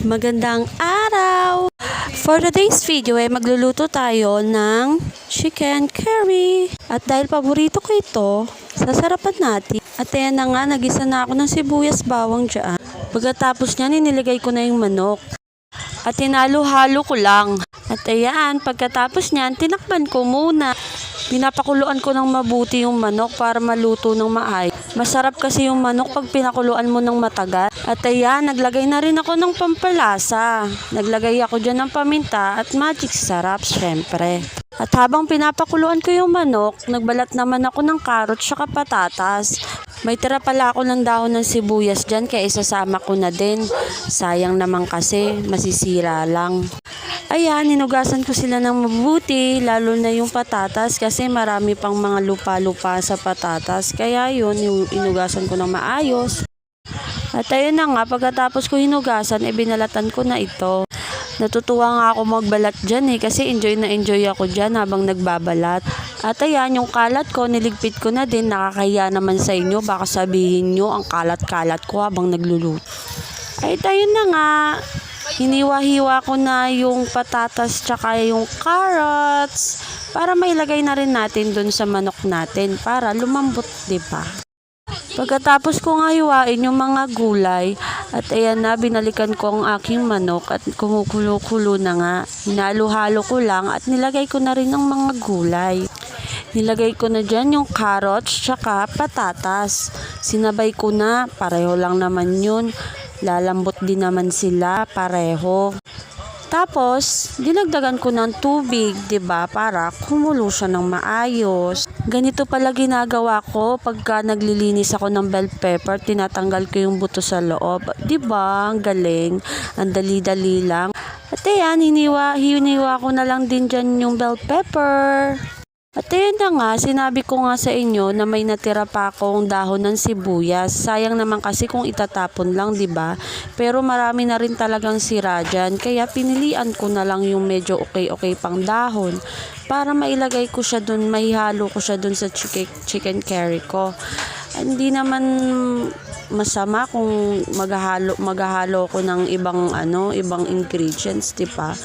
Magandang araw! For today's video ay magluluto tayo ng chicken curry. At dahil paborito ko ito, sasarapan natin. At ayan na nga, nagisa na ako ng sibuyas bawang dyan. Pagkatapos niyan, inilagay ko na yung manok. At hinalo-halo ko lang. At ayan, pagkatapos niyan, tinakpan ko muna. Pinapakuluan ko ng mabuti yung manok para maluto ng maayos. Masarap kasi yung manok pag pinakuluan mo ng matagal. At ayan, naglagay na rin ako ng pampalasa. Naglagay ako dyan ng paminta at magic sarap, syempre. At habang pinapakuluan ko yung manok, nagbalat naman ako ng carrot saka patatas. May tira pala ako ng dahon ng sibuyas dyan kaya isasama ko na din. Sayang naman kasi, masisira lang. Ayan, hinugasan ko sila ng mabuti, lalo na yung patatas kasi marami pang mga lupa-lupa sa patatas. Kaya yun, yung inugasan ko ng maayos. At ayun na nga, pagkatapos ko hinugasan, binalatan ko na ito. Natutuwa nga ako magbalat dyan kasi enjoy na enjoy ako dyan habang nagbabalat. At ayan, yung kalat ko, niligpit ko na din, nakakahiya naman sa inyo. Baka sabihin nyo, ang kalat-kalat ko habang nagluluto. Ay, ayun na nga. Hiniwa-hiwa ko na yung patatas tsaka yung carrots para mailagay na rin natin dun sa manok natin para lumambot, diba? Pagkatapos ko nga hiwain yung mga gulay at ayan na, binalikan ko ang aking manok at kumukulo-kulo na nga. Hinalo-halo ko lang at nilagay ko na rin ang mga gulay. Nilagay ko na dyan yung carrots tsaka patatas. Sinabay ko na, pareho lang naman yun. Lalambot din naman sila pareho. Tapos, dinagdagan ko ng tubig, 'di ba, para kumulo siya ng maayos. Ganito pala ginagawa ko pagka naglilinis ako ng bell pepper, tinatanggal ko yung buto sa loob. 'Di ba? Ang galing. Ang dali-dali lang. At ayan, hiniwa ko na lang din dyan yung bell pepper. At ayun na nga, sinabi ko nga sa inyo na may natira pa akong dahon ng sibuyas. Sayang naman kasi kung itatapon lang, 'di ba? Pero marami na rin talagang sira dyan. Kaya pinilian ko na lang yung medyo okay pang dahon para mailagay ko siya dun, maihalo ko siya dun sa chicken curry ko. Hindi naman masama kung maghahalo ko ng ibang ingredients, 'di ba?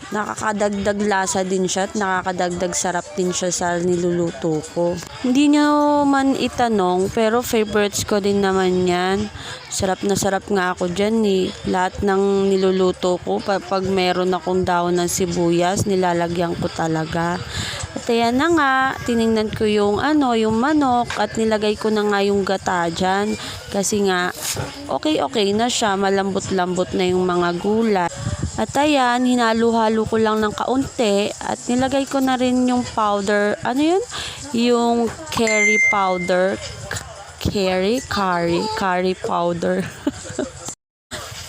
Nakakadagdag lasa din siya at nakakadagdag sarap din siya sa niluluto ko. Hindi nyo man itanong, pero favorites ko din naman yan. Sarap na sarap nga ako dyan Lahat ng niluluto ko, pag meron akong dahon ng sibuyas, nilalagyan ko talaga. At ayan na nga, tiningnan ko yung manok at nilagay ko na nga yung gata dyan. Kasi nga, okay na siya, malambot-lambot na yung mga gulay. At ayan, hinalo-halo ko lang ng kaunti at nilagay ko na rin yung powder. Ano yun? Yung curry powder. Curry powder.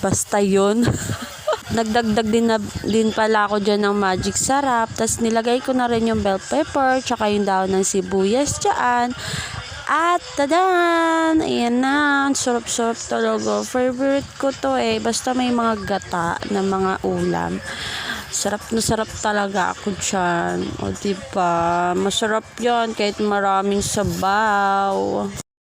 Basta yun. Nagdagdag din pala ako dyan ng magic sarap. Tapos nilagay ko na rin yung bell pepper, tsaka yung dahon ng sibuyas dyan. At tadan! Ayan na, sarap-sarap talaga. Favorite ko to basta may mga gata na mga ulam. Sarap na sarap talaga ako dyan. O diba, masarap yan kahit maraming sabaw.